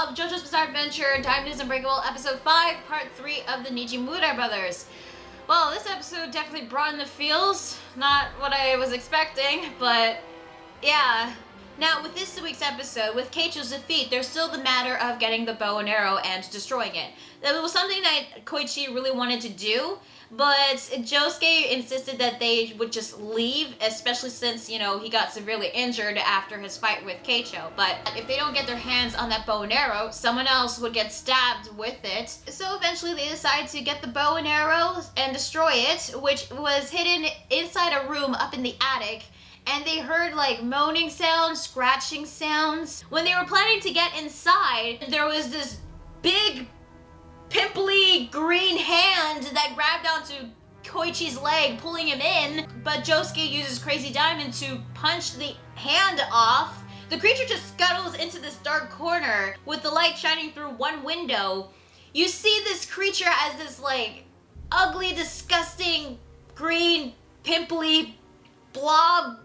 of JoJo's Bizarre Adventure, Diamond is Unbreakable, Episode 5, Part 3 of the Nijimura brothers. Well, this episode definitely brought in the feels. Not what I was expecting, but yeah. Now, with this week's episode, with Keicho's defeat, there's still the matter of getting the bow and arrow and destroying it. That was something that Koichi really wanted to do, but Josuke insisted that they would just leave, especially since, you know, he got severely injured after his fight with Keicho. But if they don't get their hands on that bow and arrow, someone else would get stabbed with it. So eventually they decided to get the bow and arrow and destroy it, which was hidden inside a room up in the attic. And they heard like moaning sounds, scratching sounds. When they were planning to get inside, there was this big, pimply green hand that grabbed onto Koichi's leg, pulling him in. But Josuke uses Crazy Diamond to punch the hand off. The creature just scuttles into this dark corner with the light shining through one window. You see this creature as this like ugly, disgusting, green, pimply blob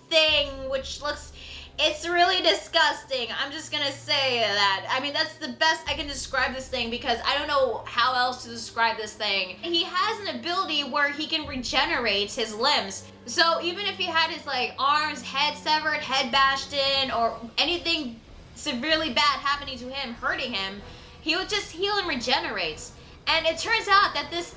thing, which looks, it's really disgusting. I'm just gonna say that. I mean, that's the best I can describe this thing because I don't know how else to describe this thing. He has an ability where he can regenerate his limbs. So even if he had his like arms, head severed, head bashed in, or anything severely bad happening to him, hurting him, he would just heal and regenerate. And it turns out that this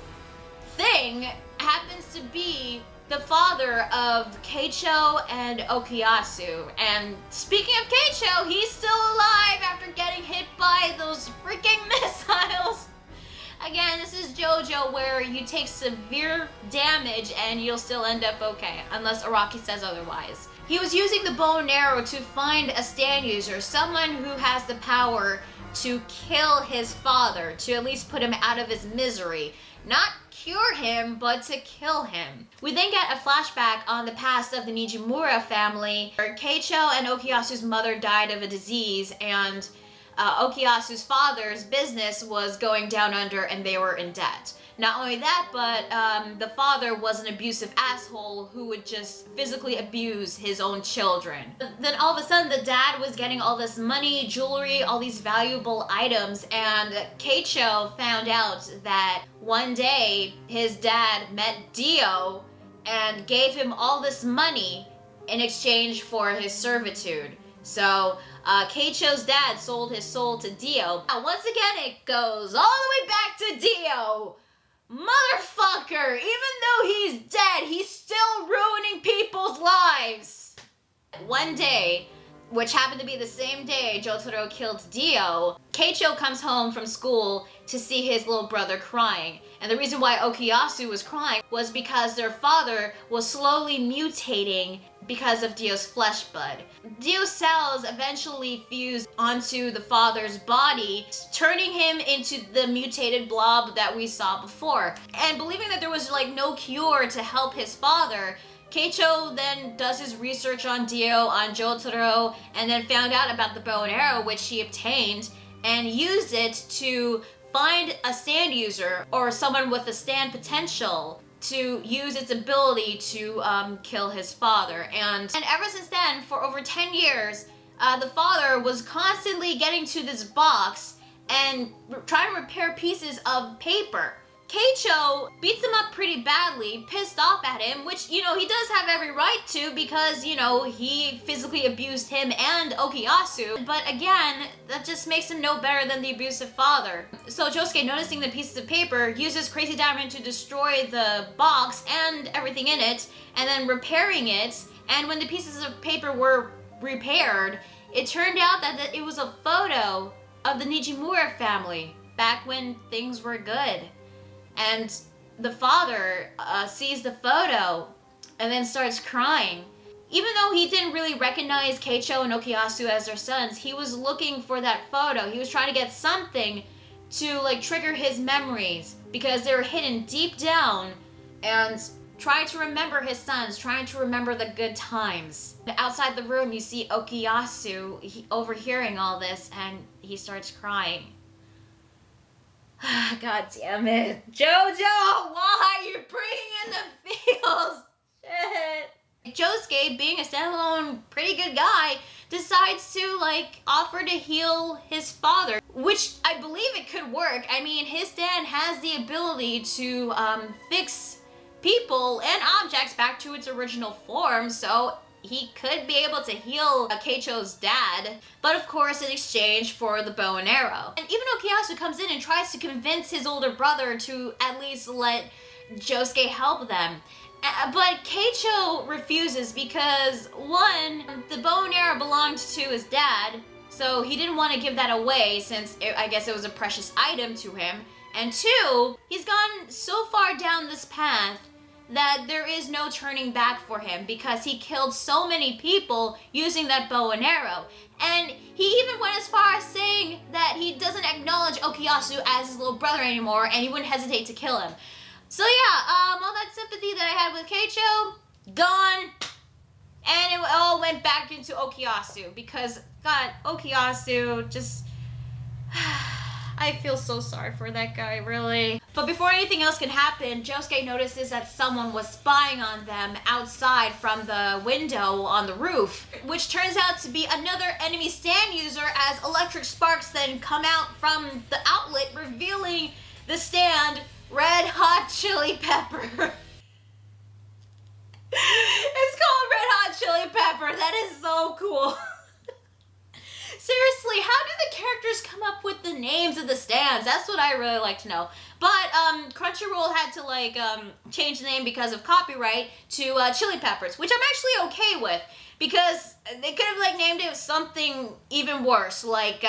thing happens to be the father of Keicho and Okuyasu. And speaking of Keicho, he's still alive after getting hit by those freaking missiles. Again, this is Jojo, where you take severe damage and you'll still end up okay, unless Araki says otherwise. He was using the bow and arrow to find a stand user, someone who has the power to kill his father, to at least put him out of his misery. Not cure him, but to kill him. We then get a flashback on the past of the Nijimura family, where Keicho and Okuyasu's mother died of a disease, and Okuyasu's father's business was going down under and they were in debt. Not only that, but the father was an abusive asshole who would just physically abuse his own children. Then all of a sudden the dad was getting all this money, jewelry, all these valuable items, and Keicho found out that one day his dad met Dio and gave him all this money in exchange for his servitude. So Keicho's dad sold his soul to Dio. Now, once again, it goes all the way back to Dio. Motherfucker! Even though he's dead, he's still ruining people's lives! One day, which happened to be the same day Jotaro killed Dio, Keicho comes home from school to see his little brother crying. And the reason why Okuyasu was crying was because their father was slowly mutating because of Dio's flesh bud. Dio's cells eventually fused onto the father's body, turning him into the mutated blob that we saw before. And believing that there was like no cure to help his father, Keicho then does his research on Dio, on Jotaro, and then found out about the bow and arrow, which he obtained, and used it to find a stand user, or someone with a stand potential, to use its ability to kill his father. And ever since then, for over 10 years, the father was constantly getting to this box and trying to repair pieces of paper. Keicho beats him up pretty badly, pissed off at him, which, you know, he does have every right to because, you know, he physically abused him and Okuyasu. But again, that just makes him no better than the abusive father. So Josuke, noticing the pieces of paper, uses Crazy Diamond to destroy the box and everything in it, and then repairing it. And when the pieces of paper were repaired, it turned out that it was a photo of the Nijimura family back when things were good. And the father sees the photo and then starts crying. Even though he didn't really recognize Keicho and Okuyasu as their sons, he was looking for that photo. He was trying to get something to like trigger his memories because they were hidden deep down, and trying to remember his sons, trying to remember the good times. Outside the room, you see Okuyasu overhearing all this, and he starts crying. God damn it. Jojo, why are you bringing in the feels? Shit. Josuke, being a standalone pretty good guy, decides to like offer to heal his father, which I believe it could work. I mean, his dad has the ability to fix people and objects back to its original form, so he could be able to heal Keicho's dad, but of course in exchange for the bow and arrow. And even Okuyasu comes in and tries to convince his older brother to at least let Josuke help them. But Keicho refuses because, one, the bow and arrow belonged to his dad, so he didn't want to give that away since I guess it was a precious item to him. And two, he's gone so far down this path that there is no turning back for him because he killed so many people using that bow and arrow. And he even went as far as saying that he doesn't acknowledge Okuyasu as his little brother anymore and he wouldn't hesitate to kill him. So yeah, all that sympathy that I had with Keicho, gone. And it all went back into Okuyasu because, God, Okuyasu just... I feel so sorry for that guy, really. But before anything else can happen, Josuke notices that someone was spying on them outside from the window on the roof, which turns out to be another enemy stand user as electric sparks then come out from the outlet, revealing the stand Red Hot Chili Pepper. It's called Red Hot Chili Pepper. That is so cool. Seriously, how do the characters come up with the names of the stands? That's what I really like to know. But Crunchyroll had to like change the name because of copyright to Chili Peppers, which I'm actually okay with because they could have like named it something even worse, like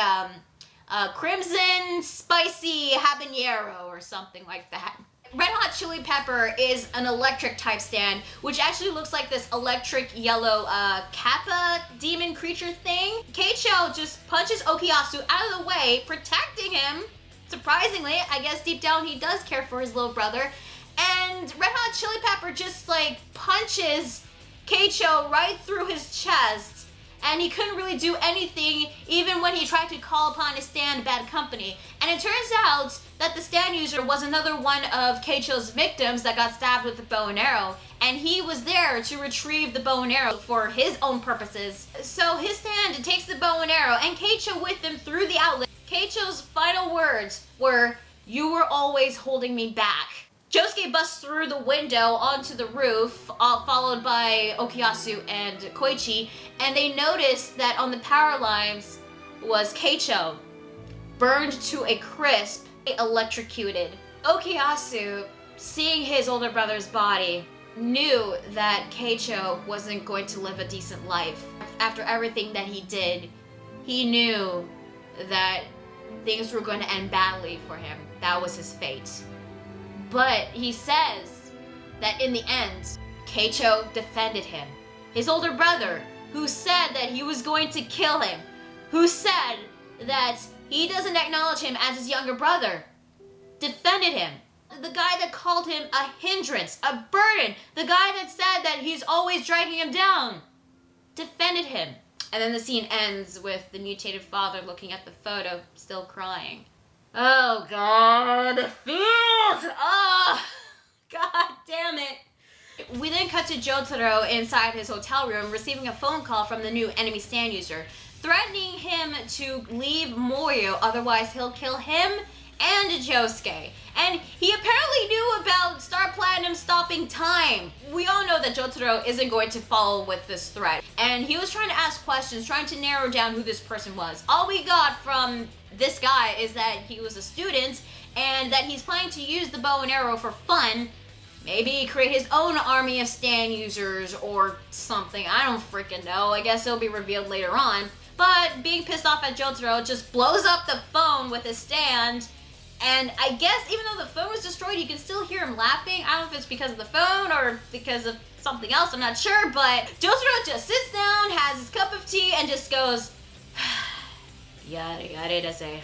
Crimson Spicy Habanero or something like that. Red Hot Chili Pepper is an electric type stand, which actually looks like this electric yellow Kappa demon creature thing. Keicho just punches Okuyasu out of the way, protecting him. Surprisingly, I guess deep down he does care for his little brother. And Red Hot Chili Pepper just like punches Keicho right through his chest. And he couldn't really do anything even when he tried to call upon his stand bad company. And it turns out that the stand user was another one of Keicho's victims that got stabbed with the bow and arrow. And he was there to retrieve the bow and arrow for his own purposes. So his stand takes the bow and arrow and Keicho with him through the outlet. Keicho's final words were, "You were always holding me back." Josuke busts through the window onto the roof, followed by Okuyasu and Koichi, and they notice that on the power lines was Keicho, burned to a crisp, electrocuted. Okuyasu, seeing his older brother's body, knew that Keicho wasn't going to live a decent life. After everything that he did, he knew that things were going to end badly for him. That was his fate. But he says that in the end, Keicho defended him. His older brother, who said that he was going to kill him, who said that he doesn't acknowledge him as his younger brother, defended him. The guy that called him a hindrance, a burden, the guy that said that he's always dragging him down, defended him. And then the scene ends with the mutated father looking at the photo, still crying. Oh God, the feels! Oh, God damn it. We then cut to Jotaro inside his hotel room receiving a phone call from the new enemy stand user, threatening him to leave Morio, otherwise he'll kill him and Josuke. And he apparently knew about Star Platinum stopping time. We all know that Jotaro isn't going to follow with this threat. And he was trying to ask questions, trying to narrow down who this person was. All we got from this guy is that he was a student and that he's planning to use the bow and arrow for fun. Maybe create his own army of stand users or something. I don't freaking know. I guess it'll be revealed later on. But being pissed off at Jotaro, just blows up the phone with his stand. And I guess even though the phone was destroyed, you can still hear him laughing. I don't know if it's because of the phone or because of something else, I'm not sure. But Jotaro just sits down, has his cup of tea, and just goes, yada yada to say.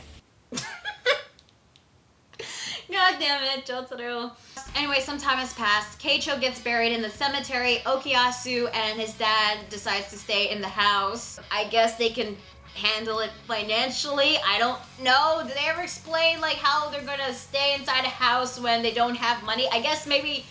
God damn it, Jotaro. Anyway, some time has passed. Keicho gets buried in the cemetery. Okuyasu and his dad decides to stay in the house. I guess they can handle it financially. I don't know. Did they ever explain like how they're gonna stay inside a house when they don't have money? I guess maybe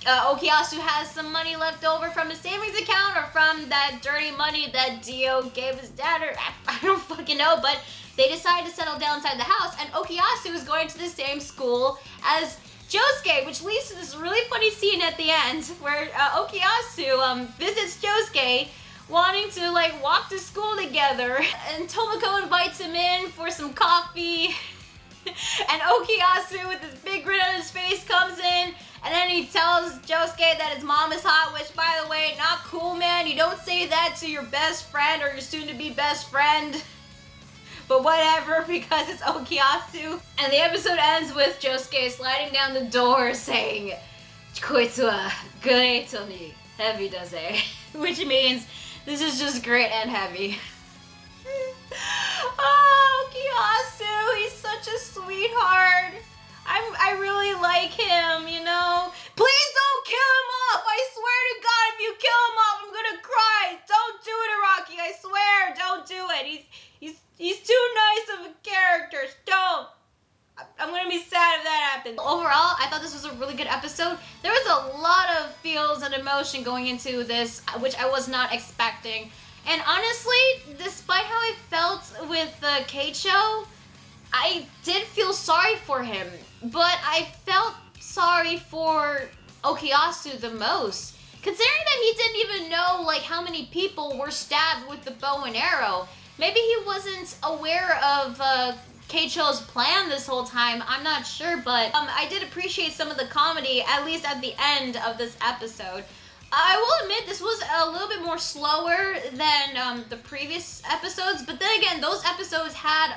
Okuyasu has some money left over from his savings account or from that dirty money that Dio gave his dad, or I don't fucking know, but they decided to settle down inside the house, and Okuyasu is going to the same school as Josuke, which leads to this really funny scene at the end where Okuyasu visits Josuke, wanting to like walk to school together, and Tomoko invites him in for some coffee, and Okuyasu with this big grin on his face comes in, and then he tells Josuke that his mom is hot, which, by the way, not cool, man. You don't say that to your best friend or your soon-to-be best friend. But whatever, because it's Okuyasu. And the episode ends with Josuke sliding down the door saying, "Koitsu wa great ni heavy daze," which means this is just great and heavy. Oh, Okuyasu, he's such a sweetheart. I really like him, you know? Please don't kill him off! I swear to God, if you kill him off, I'm gonna cry! Don't do it, Araki, I swear! Don't do it! He's too nice of a character! Don't! I'm gonna be sad if that happens. Overall, I thought this was a really good episode. There was a lot of feels and emotion going into this, which I was not expecting. And honestly, despite how I felt with Keicho, I did feel sorry for him, but I felt sorry for Okuyasu the most. Considering that he didn't even know like how many people were stabbed with the bow and arrow. Maybe he wasn't aware of Keicho's plan this whole time, I'm not sure, but I did appreciate some of the comedy, at least at the end of this episode. I will admit this was a little bit more slower than the previous episodes, but then again, those episodes had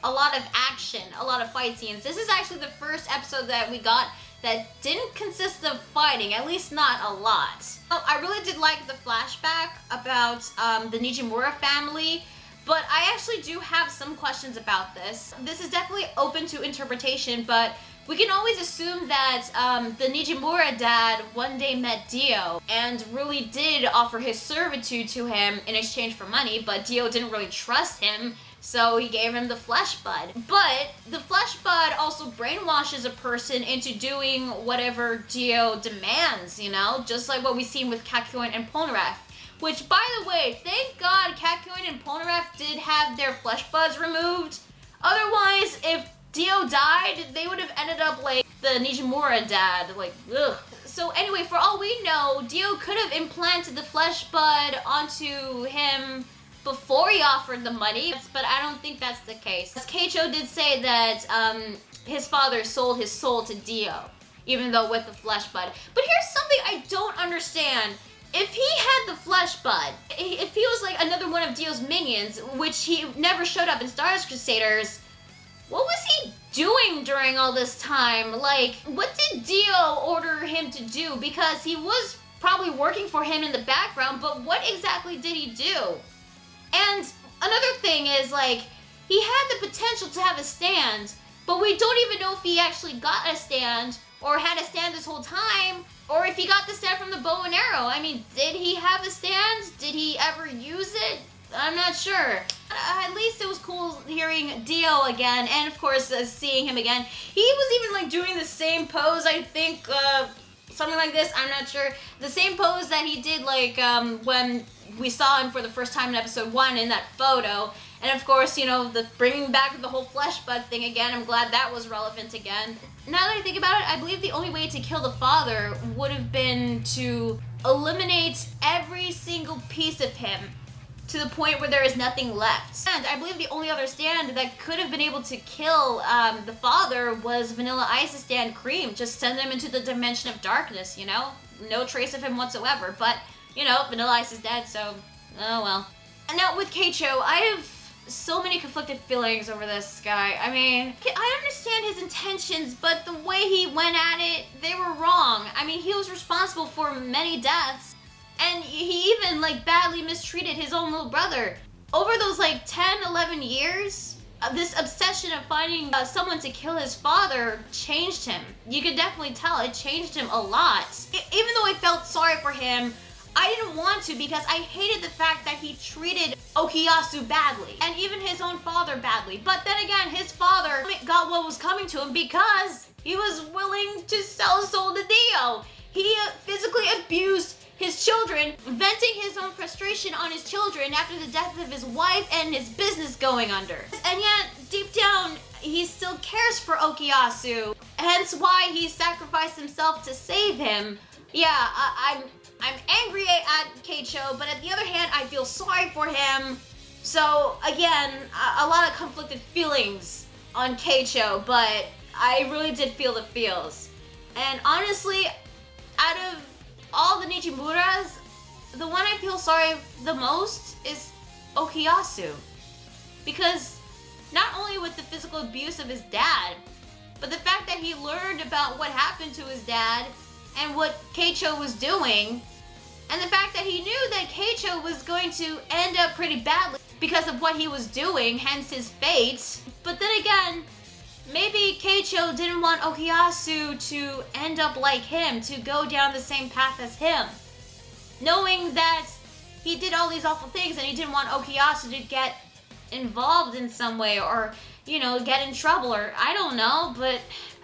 a lot of action, a lot of fight scenes. This is actually the first episode that we got that didn't consist of fighting, at least not a lot. I really did like the flashback about the Nijimura family, but I actually do have some questions about this. This is definitely open to interpretation, but we can always assume that the Nijimura dad one day met Dio and really did offer his servitude to him in exchange for money, but Dio didn't really trust him, so he gave him the flesh bud. But the flesh bud also brainwashes a person into doing whatever Dio demands, you know? Just like what we've seen with Kakyoin and Polnareff. Which, by the way, thank God Kakyoin and Polnareff did have their flesh buds removed. Otherwise, if Dio died, they would have ended up like the Nijimura dad, like, ugh. So anyway, for all we know, Dio could have implanted the flesh bud onto him before he offered the money, but I don't think that's the case. Keicho did say that his father sold his soul to Dio, even though with the flesh bud. But here's something I don't understand. If he had the flesh bud, if he was like another one of Dio's minions, which he never showed up in Stardust Crusaders, what was he doing during all this time? Like, what did Dio order him to do? Because he was probably working for him in the background, but what exactly did he do? And another thing is, like, he had the potential to have a stand, but we don't even know if he actually got a stand, or had a stand this whole time, or if he got the stand from the bow and arrow. I mean, did he have a stand? Did he ever use it? I'm not sure. At least it was cool hearing Dio again, and of course seeing him again. He was even like doing the same pose, I think, something like this, I'm not sure. The same pose that he did like when we saw him for the first time in episode 1 in that photo. And of course, you know, the bringing back the whole flesh bud thing again, I'm glad that was relevant again. Now that I think about it, I believe the only way to kill the father would have been to eliminate every single piece of him to the point where there is nothing left. And I believe the only other stand that could have been able to kill the father was Vanilla Ice's stand Cream. Just send him into the dimension of darkness, you know? No trace of him whatsoever. But, you know, Vanilla Ice is dead, so, oh well. And now with Keicho, I have so many conflicted feelings over this guy. I mean, I understand his intentions, but the way he went at it, they were wrong. I mean, he was responsible for many deaths, and he even, like, badly mistreated his own little brother. Over those, like, 10, 11 years, this obsession of finding someone to kill his father changed him. You could definitely tell it changed him a lot. Even though I felt sorry for him, I didn't want to because I hated the fact that he treated Okuyasu badly, and even his own father badly. But then again, his father got what was coming to him because he was willing to sell his soul to Dio. He abused his children, venting his own frustration on his children after the death of his wife and his business going under. And yet, deep down, he still cares for Okuyasu, hence why he sacrificed himself to save him. Yeah, I'm angry at Keicho, but at the other hand, I feel sorry for him. So again, a lot of conflicted feelings on Keicho, but I really did feel the feels. And honestly, out of all the Nijimuras, the one I feel sorry the most is Okuyasu. Because not only with the physical abuse of his dad, but the fact that he learned about what happened to his dad and what Keicho was doing, and the fact that he knew that Keicho was going to end up pretty badly because of what he was doing, hence his fate. But then again, maybe Keicho didn't want Okuyasu to end up like him, to go down the same path as him. Knowing that he did all these awful things and he didn't want Okuyasu to get involved in some way or, you know, get in trouble or I don't know, but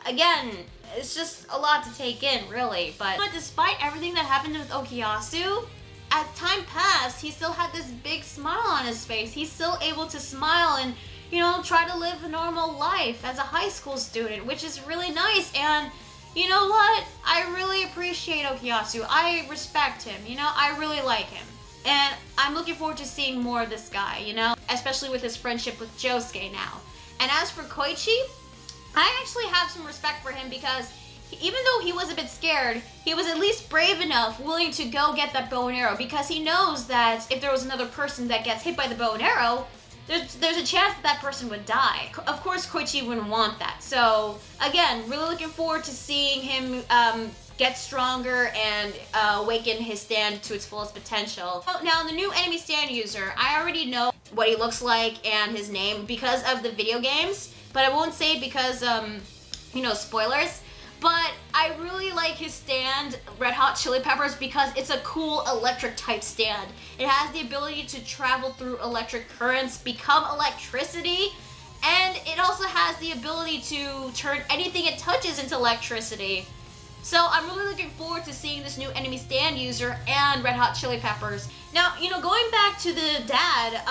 again, it's just a lot to take in, really. But despite everything that happened with Okuyasu, as time passed, he still had this big smile on his face. He's still able to smile and, you know, try to live a normal life as a high school student, which is really nice. And you know what? I really appreciate Okuyasu. I respect him, you know? I really like him. And I'm looking forward to seeing more of this guy, you know? Especially with his friendship with Josuke now. And as for Koichi, I actually have some respect for him because even though he was a bit scared, he was at least brave enough, willing to go get that bow and arrow, because he knows that if there was another person that gets hit by the bow and arrow, there's a chance that that person would die. Of course, Koichi wouldn't want that. So again, really looking forward to seeing him get stronger and awaken his stand to its fullest potential. Now, the new enemy stand user, I already know what he looks like and his name because of the video games, but I won't say because, you know, spoilers. But I really like his stand, Red Hot Chili Peppers, because it's a cool electric type stand. It has the ability to travel through electric currents, become electricity, and it also has the ability to turn anything it touches into electricity. So I'm really looking forward to seeing this new enemy stand user and Red Hot Chili Peppers. Now, you know, going back to the dad,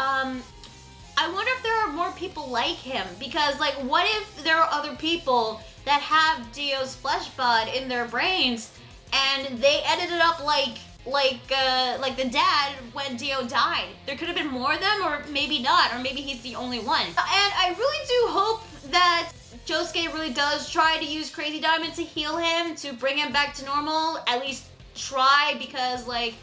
I wonder if there are more people like him, because like, what if there are other people that have Dio's flesh bud in their brains and they edited up like the dad when Dio died? There could have been more of them, or maybe not, or maybe he's the only one. And I really do hope that Josuke really does try to use Crazy Diamond to heal him, to bring him back to normal, at least try, because like,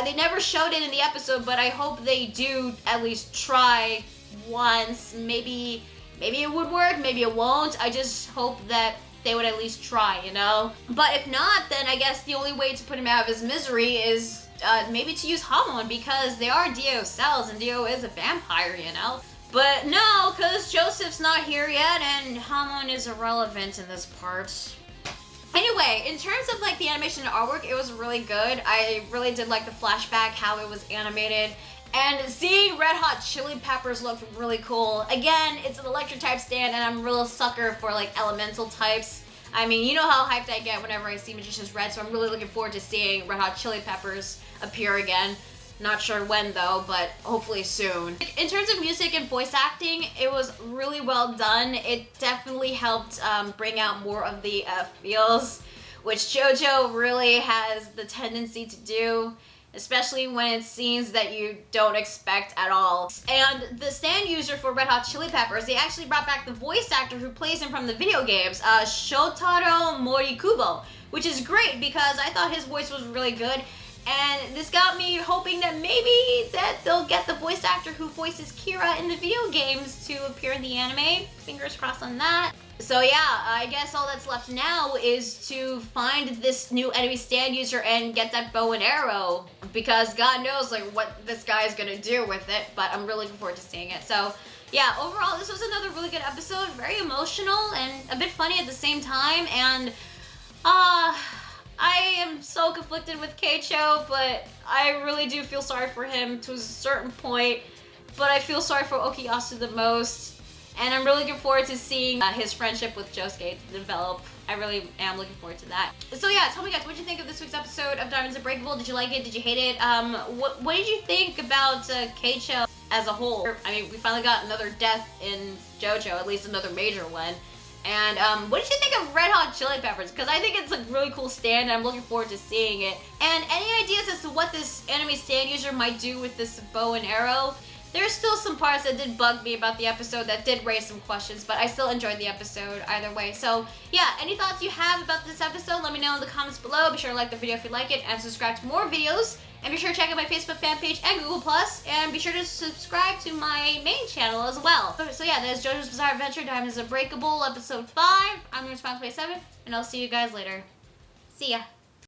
they never showed it in the episode, but I hope they do at least try once. Maybe it would work, maybe it won't. I just hope that they would at least try, you know? But if not, then I guess the only way to put him out of his misery is maybe to use Hamon, because they are Dio cells and Dio is a vampire, you know? But no, because Joseph's not here yet and Hamon is irrelevant in this part. Anyway, in terms of like the animation and artwork, it was really good. I really did like the flashback, how it was animated. And seeing Red Hot Chili Peppers looked really cool. Again, it's an electric type stand and I'm a real sucker for like elemental types. I mean, you know how hyped I get whenever I see Magician's Red, so I'm really looking forward to seeing Red Hot Chili Peppers appear again. Not sure when though, but hopefully soon. In terms of music and voice acting, it was really well done. It definitely helped bring out more of the feels, which Jojo really has the tendency to do, especially when it's scenes that you don't expect at all. And the stand user for Red Hot Chili Peppers, they actually brought back the voice actor who plays him from the video games, Jotaro Morikubo, which is great because I thought his voice was really good. And this got me hoping that maybe that they'll get the voice actor who voices Kira in the video games to appear in the anime. Fingers crossed on that. So yeah, I guess all that's left now is to find this new enemy stand user and get that bow and arrow, because God knows like what this guy is gonna do with it, but I'm really looking forward to seeing it. So yeah, overall this was another really good episode, very emotional and a bit funny at the same time, and I am so conflicted with Keicho, but I really do feel sorry for him to a certain point, but I feel sorry for Okuyasu the most. And I'm really looking forward to seeing his friendship with Josuke develop. I really am looking forward to that. So yeah, tell me guys, what did you think of this week's episode of Diamonds Unbreakable? Did you like it? Did you hate it? What did you think about Keicho as a whole? I mean, we finally got another death in Jojo, at least another major one. And what did you think of Red Hot Chili Peppers? Because I think it's a really cool stand and I'm looking forward to seeing it. And any ideas as to what this anime stand user might do with this bow and arrow? There's still some parts that did bug me about the episode that did raise some questions, but I still enjoyed the episode either way. So yeah, any thoughts you have about this episode, let me know in the comments below. Be sure to like the video if you like it and subscribe to more videos. And be sure to check out my Facebook fan page and Google+, and be sure to subscribe to my main channel as well. So yeah, that is JoJo's Bizarre Adventure, Diamonds Unbreakable, episode 5. I'm your responsible 7, and I'll see you guys later. See ya.